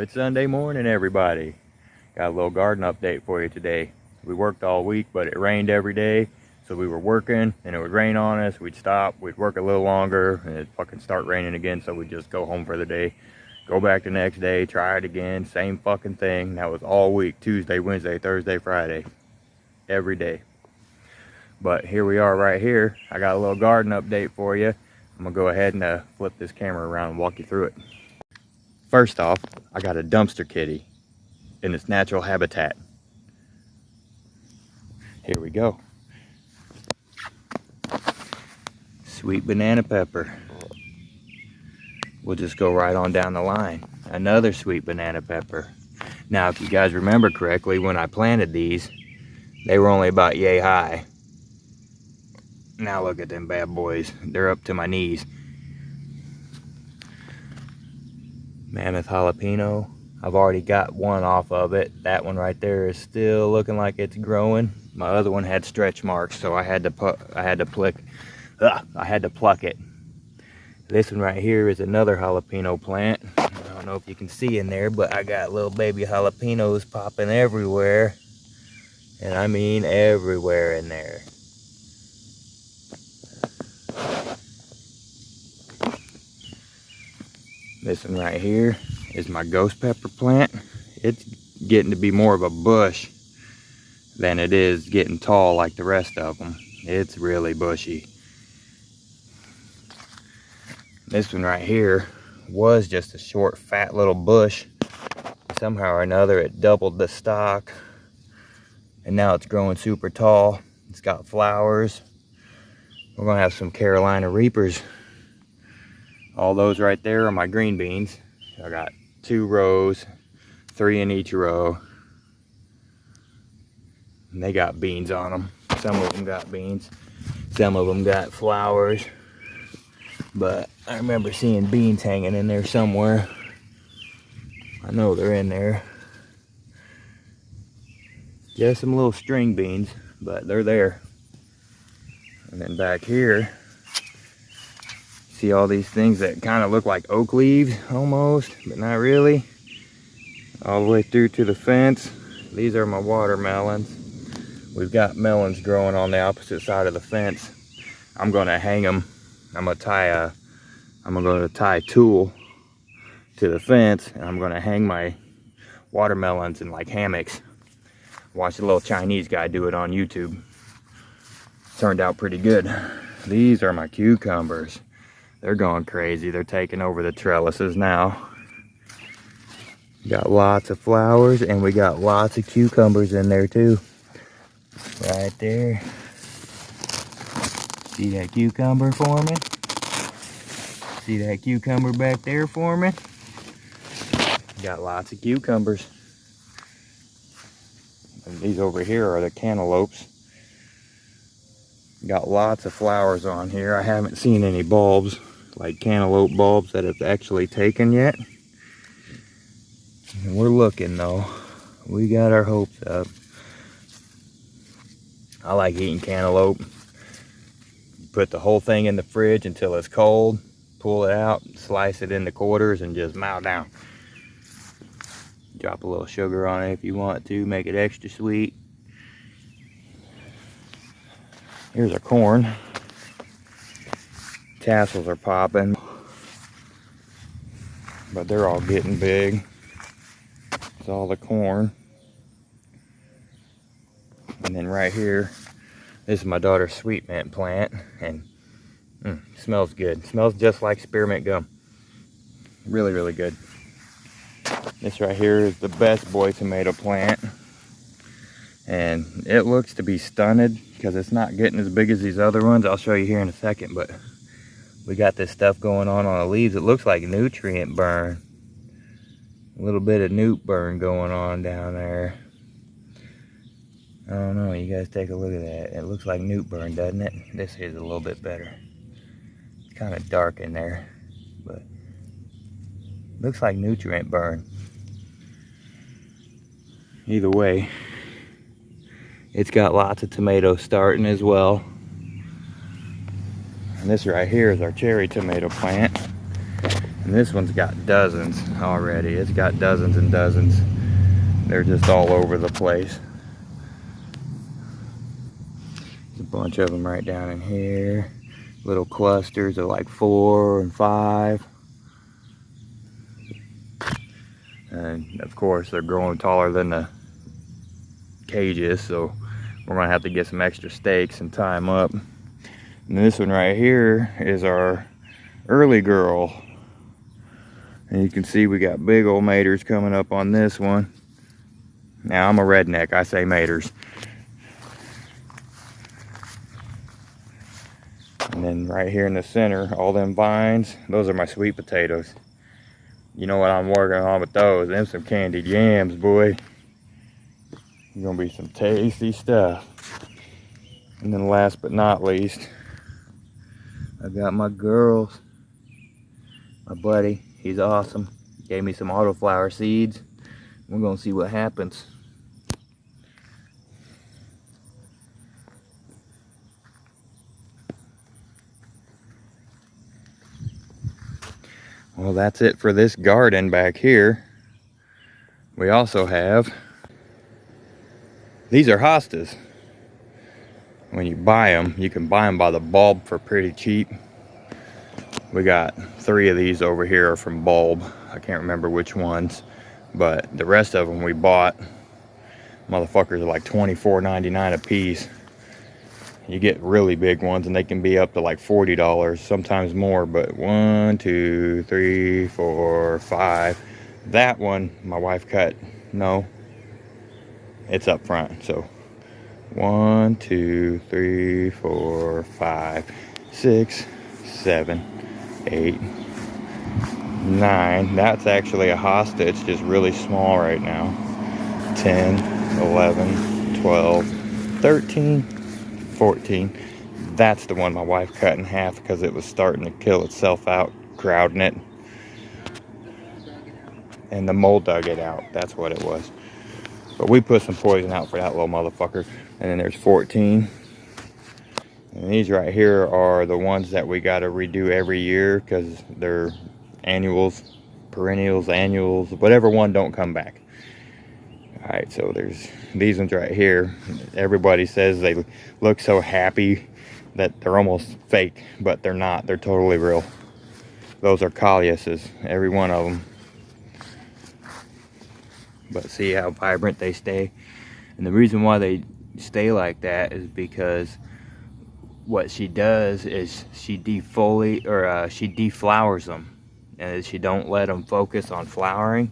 Good Sunday morning, everybody. Got a little garden update for you today. We worked all week, but it rained every day. So we were working and it would rain on us. We'd stop, we'd work a little longer, and it'd fucking start raining again. So we'd just go home for the day, go back the next day, try it again, same fucking thing. That was all week, Tuesday, Wednesday, Thursday, Friday, every day. But here we are right here. I got a little garden update for you. I'm gonna go ahead and flip this camera around and walk you through it. First off, I got a dumpster kitty in its natural habitat. Here we go. Sweet banana pepper. We'll just go right on down the line. Another sweet banana pepper. Now, if you guys remember correctly, when I planted these, they were only about yay high. Now look at them bad boys. They're up to my knees. Mammoth jalapeno. I've already got one off of it. That one right there is still looking like it's growing. My other one had stretch marks, so I had to pluck it. This one right here is another jalapeno plant. I don't know if you can see in there, but I got little baby jalapenos popping everywhere. And I mean everywhere in there. This one right here is my ghost pepper plant. It's getting to be more of a bush than it is getting tall like the rest of them. It's really bushy. This one right here was just a short, fat little bush. Somehow or another, it doubled the stock. And now it's growing super tall. It's got flowers. We're gonna have some Carolina Reapers. All those right there are my green beans. I got 2 rows, 3 in each row. And they got beans on them. Some of them got beans, some of them got flowers. But I remember seeing beans hanging in there somewhere. I know they're in there. Just some little string beans, but they're there. And then back here, see all these things that kind of look like oak leaves almost, but not really. All the way through to the fence. These are my watermelons. We've got melons growing on the opposite side of the fence. I'm gonna hang them. I'm gonna tie a tool to the fence, and I'm gonna hang my watermelons in like hammocks. Watch the little Chinese guy do it on YouTube. Turned out pretty good. These are my cucumbers. They're going crazy. They're taking over the trellises now. Got lots of flowers, and we got lots of cucumbers in there too. Right there. See that cucumber for me? See that cucumber back there for me? Got lots of cucumbers. And these over here are the cantaloupes. Got lots of flowers on here. I haven't seen any bulbs, like cantaloupe bulbs that have actually taken yet. And we're looking though. We got our hopes up. I like eating cantaloupe. Put the whole thing in the fridge until it's cold. Pull it out, slice it into quarters, and just mow down. Drop a little sugar on it if you want to, make it extra sweet. Here's our corn. Tassels are popping, but they're all getting big. It's all the corn. And then right here, this is my daughter's sweet mint plant, and smells good. Smells just like spearmint gum. Really, really good. This right here is the best boy tomato plant, and it looks to be stunted because it's not getting as big as these other ones. I'll show you here in a second, but we got this stuff going on the leaves. It looks like nutrient burn. A little bit of newt burn going on down there. I don't know, you guys take a look at that. It looks like newt burn, doesn't it? This is a little bit better. It's kind of dark in there, but looks like nutrient burn. Either way, it's got lots of tomatoes starting as well. And this right here is our cherry tomato plant. And this one's got dozens already. It's got dozens and dozens. They're just all over the place. There's a bunch of them right down in here. Little clusters of like 4 and 5. And of course they're growing taller than the cages, so we're gonna have to get some extra stakes and tie them up. And this one right here is our early girl. And you can see we got big old maters coming up on this one. Now I'm a redneck, I say maters. And then right here in the center, all them vines, those are my sweet potatoes. You know what I'm working on with those? Them some candied yams, boy. Gonna be some tasty stuff. And then last but not least, I got my girls. My buddy, he's awesome. Gave me some autoflower seeds. We're gonna see what happens. Well, that's it for this garden back here. We also have, these are hostas. When you buy them, you can buy them by the bulb for pretty cheap. We got 3 of these over here are from Bulb. I can't remember which ones, but the rest of them we bought. Motherfuckers are like $24.99 a piece. You get really big ones and they can be up to like $40, sometimes more, but 1, 2, 3, 4, 5. That one my wife cut. No, it's up front. So 1, 2, 3, 4, 5, 6, 7, 8, 9. That's actually a hosta. It's just really small right now. 10, 11, 12, 13, 14. That's the one my wife cut in half because it was starting to kill itself out, crowding it. And the mold dug it out. That's what it was. But we put some poison out for that little motherfucker. And then there's 14. And these right here are the ones that we got to redo every year because they're annuals, perennials, annuals, whatever one don't come back. All right, so there's these ones right here. Everybody says they look so happy that they're almost fake, but they're not. They're totally real. Those are Colliuses, every one of them. But see how vibrant they stay. And the reason why they stay like that is because what she does is she she deflowers them, and she don't let them focus on flowering,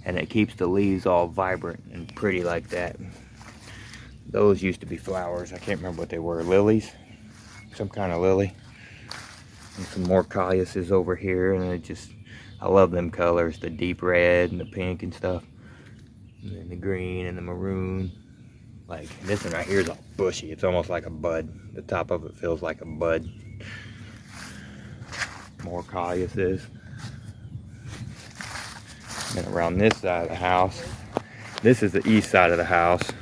and it keeps the leaves all vibrant and pretty like that. Those used to be flowers. I can't remember what they were. Lilies, some kind of lily. And some more Colliuses over here, and I love them colors, the deep red and the pink and stuff. And then the green and the maroon. Like this one right here is all bushy. It's almost like a bud. The top of it feels like a bud. More Colliuses. And around this side of the house, this is the east side of the house.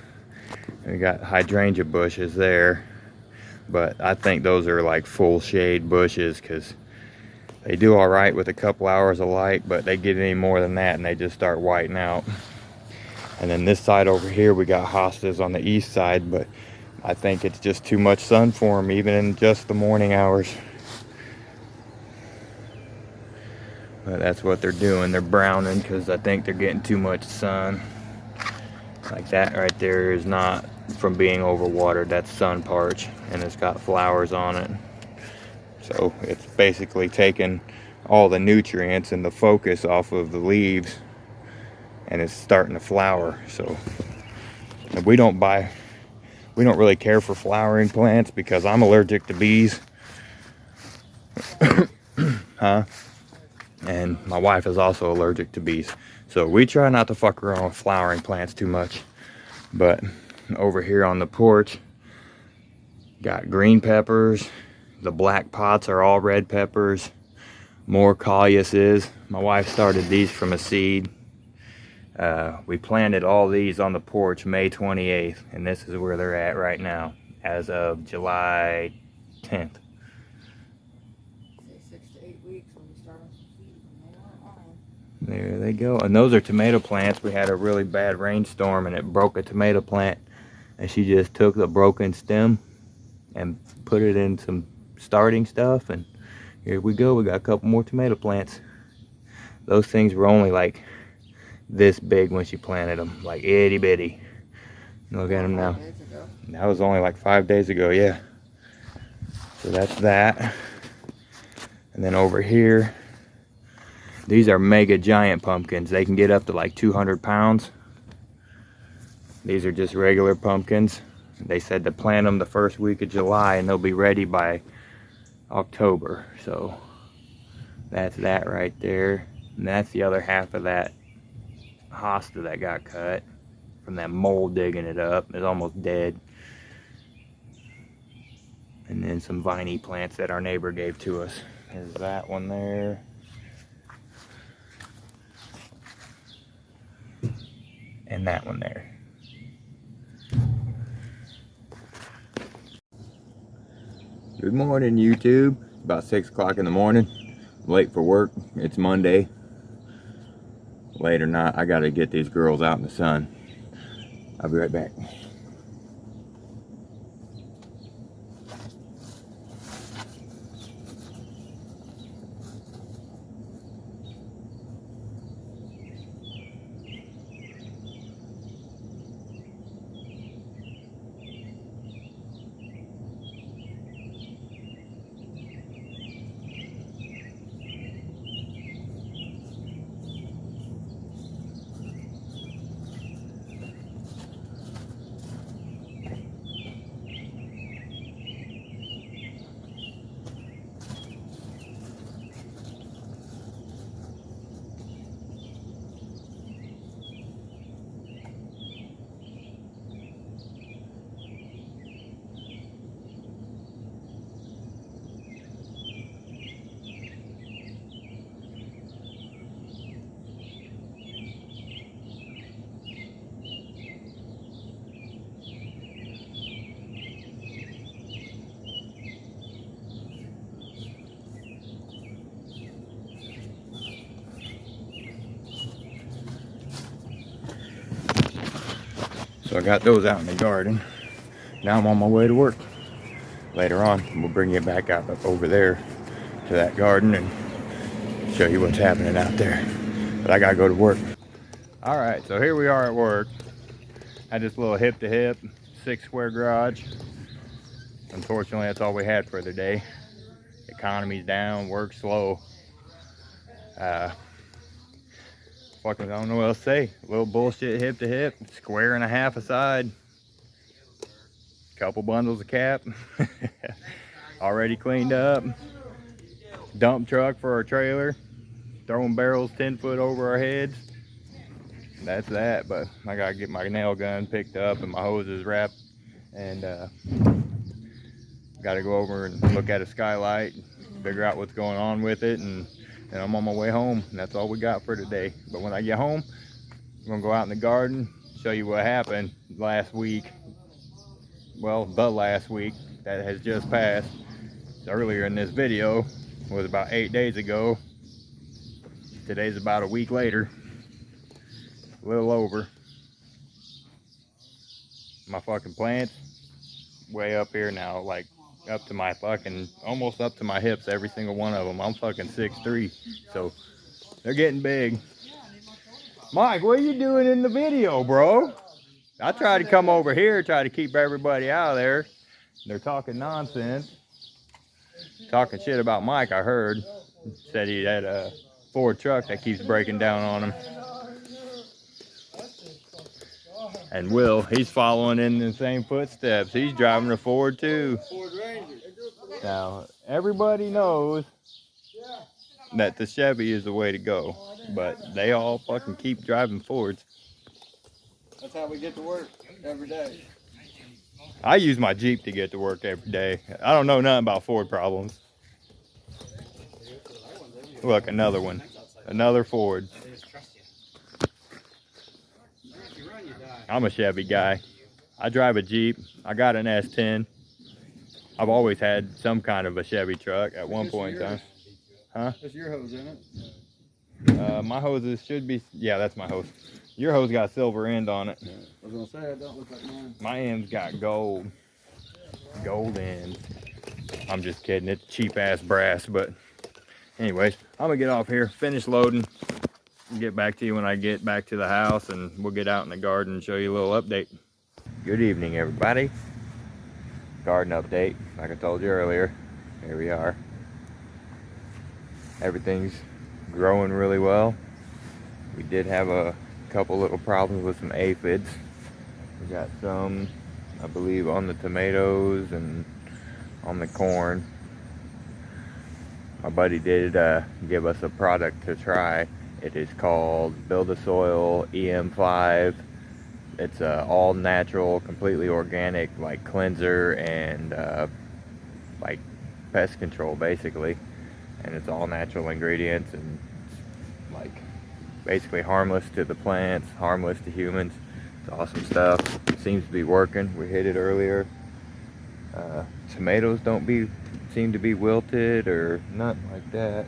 And we got hydrangea bushes there. But I think those are like full shade bushes because they do all right with a couple hours of light, but they get any more than that and they just start whiting out. And then this side over here, we got hostas on the east side, but I think it's just too much sun for them, even in just the morning hours. But that's what they're doing. They're browning because I think they're getting too much sun. Like that right there is not from being overwatered. That's sun parch, and it's got flowers on it. So it's basically taking all the nutrients and the focus off of the leaves, and it's starting to flower. So we don't really care for flowering plants because I'm allergic to bees. And my wife is also allergic to bees. So we try not to fuck around with flowering plants too much. But over here on the porch, got green peppers. The black pots are all red peppers. More Colliuses. My wife started these from a seed. We planted all these on the porch May 28th, and this is where they're at right now as of July 10th. Say 6 to 8 weeks when we start on some seeds in There they go. And those are tomato plants. We had a really bad rainstorm and it broke a tomato plant. And she just took the broken stem and put it in some starting stuff. And here we go. We got a couple more tomato plants. Those things were only like this big when she planted them. Like itty bitty. Look at them now. That was only like 5 days ago, yeah. So that's that. And then over here, these are mega giant pumpkins. They can get up to like 200 pounds. These are just regular pumpkins. They said to plant them the first week of July and they'll be ready by October. So that's that right there. And that's the other half of that hosta that got cut from that mole digging it up. It's almost dead. And then some viney plants that our neighbor gave to us. There's that one there. And that one there. Good morning, YouTube. About 6 o'clock in the morning. Late for work. It's Monday. Late or not, I gotta get these girls out in the sun. I'll be right back. So I got those out in the garden. Now I'm on my way to work. Later on, we'll bring you back out over there to that garden and show you what's happening out there. But I gotta go to work. All right, so here we are at work. Had this little hip to hip, 6 square garage. Unfortunately, that's all we had for the day. Economy's down, work slow. Fucking, I don't know what else to say. A little bullshit hip to hip, square and a half a side. Couple bundles of cap. Already cleaned up. Dump truck for our trailer. Throwing barrels 10 foot over our heads. That's that, but I gotta get my nail gun picked up and my hoses wrapped. And gotta go over and look at a skylight, figure out what's going on with it, and I'm on my way home. And that's all we got for today. But when I get home, I'm gonna go out in the garden, show you what happened last week. Well, the last week that has just passed. Earlier in this video was about 8 days ago. Today's about a week later. A little over. My fucking plants way up here now, like up to my fucking, almost up to my hips, every single one of them. I'm fucking 6'3", so they're getting big. Mike, what are you doing in the video, bro? I tried to come over here, try to keep everybody out of there. They're talking nonsense. Talking shit about Mike, I heard. Said he had a Ford truck that keeps breaking down on him. And Will, he's following in the same footsteps. He's driving a Ford too. Ford Ranger. Now, everybody knows that the Chevy is the way to go, but they all fucking keep driving Fords. That's how we get to work every day. I use my Jeep to get to work every day. I don't know nothing about Ford problems. Look, another one. Another Ford. I'm a Chevy guy. I drive a Jeep. I got an S10. I've always had some kind of a Chevy truck at one point in time. Huh? That's your hose, isn't it? My hoses should be, yeah, that's my hose. Your hose got a silver end on it. Yeah. I was gonna say it don't look like mine. My end's got gold end. I'm just kidding, it's cheap ass brass. But anyways, I'm gonna get off here, finish loading, and get back to you when I get back to the house, and we'll get out in the garden and show you a little update. Good evening, everybody. Garden update, like I told you earlier. Here we are. Everything's growing really well. We did have a couple little problems with some aphids. We got some, I believe, on the tomatoes and on the corn. My buddy did give us a product to try. It is called Build a Soil EM5. It's all natural, completely organic, like cleanser and like pest control basically. And it's all natural ingredients and like basically harmless to the plants, harmless to humans. It's awesome stuff. Seems to be working. We hit it earlier. Tomatoes don't seem to be wilted or nothing like that.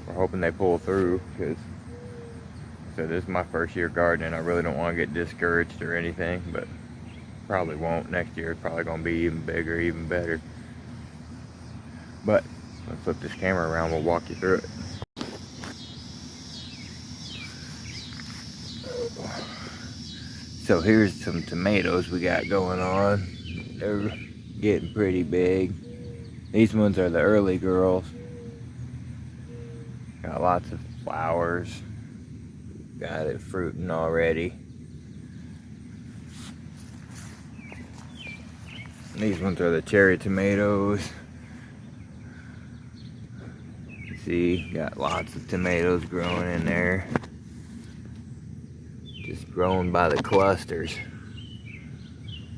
We're hoping they pull through, because this is my first year gardening. I really don't want to get discouraged or anything, but probably won't. Next year it's probably going to be even bigger, even better. But let's flip this camera around, we'll walk you through it. So here's some tomatoes we got going on. They're getting pretty big. These ones are the early girls. Got lots of flowers. Got it fruiting already. These ones are the cherry tomatoes. See, got lots of tomatoes growing in there. Just growing by the clusters.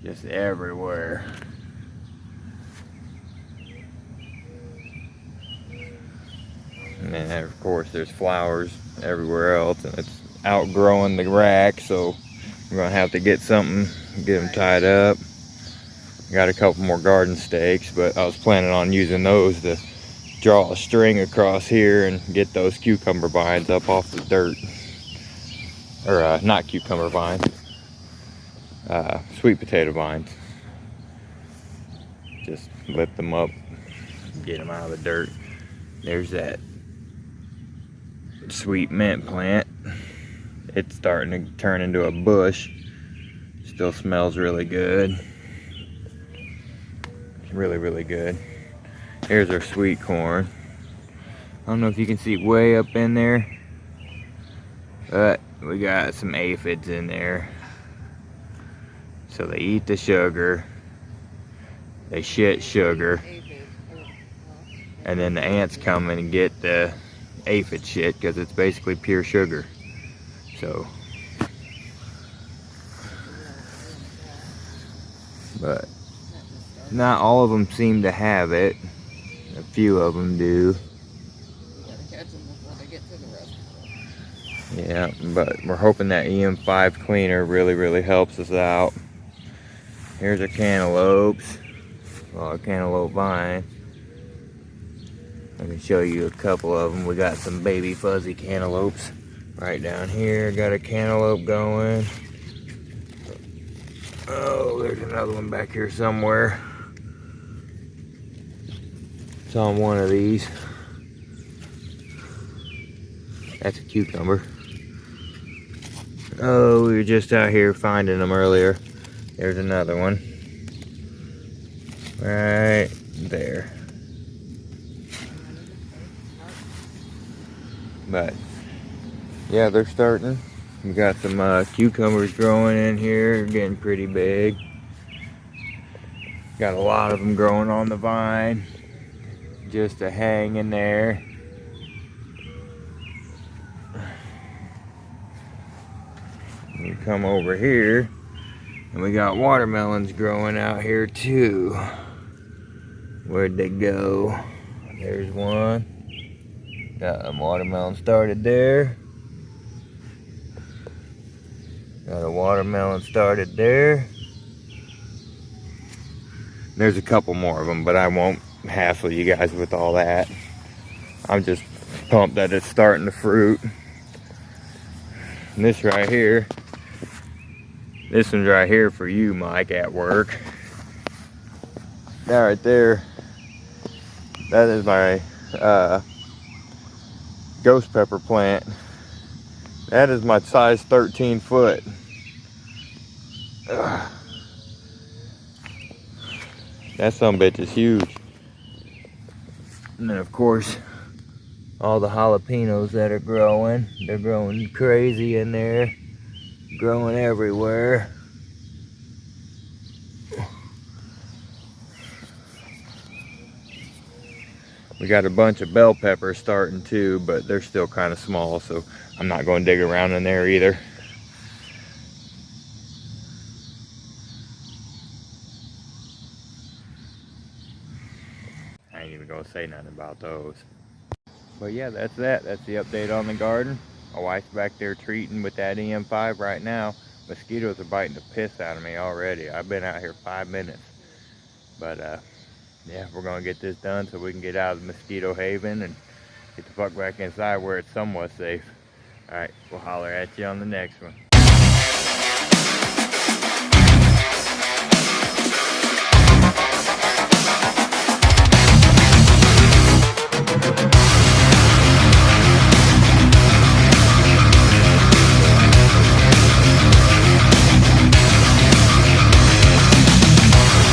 Just everywhere. And then of course there's flowers everywhere else, and it's outgrowing the rack, so we're gonna have to get something, get them tied up. Got a couple more garden stakes, but I was planning on using those to draw a string across here and get those cucumber vines up off the dirt. Or not cucumber vines, sweet potato vines. Just lift them up, get them out of the dirt. There's that sweet mint plant. It's starting to turn into a bush. Still smells really good. Really, really good. Here's our sweet corn. I don't know if you can see way up in there, but we got some aphids in there. So they eat the sugar, they shit sugar, and then the ants come in and get the aphid shit, because it's basically pure sugar. So, but not all of them seem to have it. A few of them do. Yeah, but we're hoping that EM5 cleaner really, really helps us out. Here's our cantaloupes. Well, our cantaloupe vine. I can show you a couple of them. We got some baby fuzzy cantaloupes right down here. Got a cantaloupe going. Oh, there's another one back here somewhere. It's on one of these. That's a cucumber. Oh, we were just out here finding them earlier. There's another one. Right there. But, yeah, they're starting. We got some cucumbers growing in here, getting pretty big. Got a lot of them growing on the vine. Just to hang in there. We come over here and we got watermelons growing out here too. Where'd they go? There's one. Got a watermelon started there. Got a watermelon started there. There's a couple more of them, but I won't hassle you guys with all that. I'm just pumped that it's starting to fruit. And this right here, this one's right here for you, Mike, at work. That right there, that is my ghost pepper plant. That is my size 13 foot. Ugh. That sumbitch is huge. And then of course, all the jalapenos that are growing. They're growing crazy in there. Growing everywhere. We got a bunch of bell peppers starting too, but they're still kind of small, so I'm not going to dig around in there either. I ain't even going to say nothing about those. But yeah, that's that. That's the update on the garden. My wife's back there treating with that EM5 right now. Mosquitoes are biting the piss out of me already. I've been out here 5 minutes. But yeah, we're gonna get this done so we can get out of the mosquito haven and get the fuck back inside where it's somewhat safe. All right, we'll holler at you on the next one.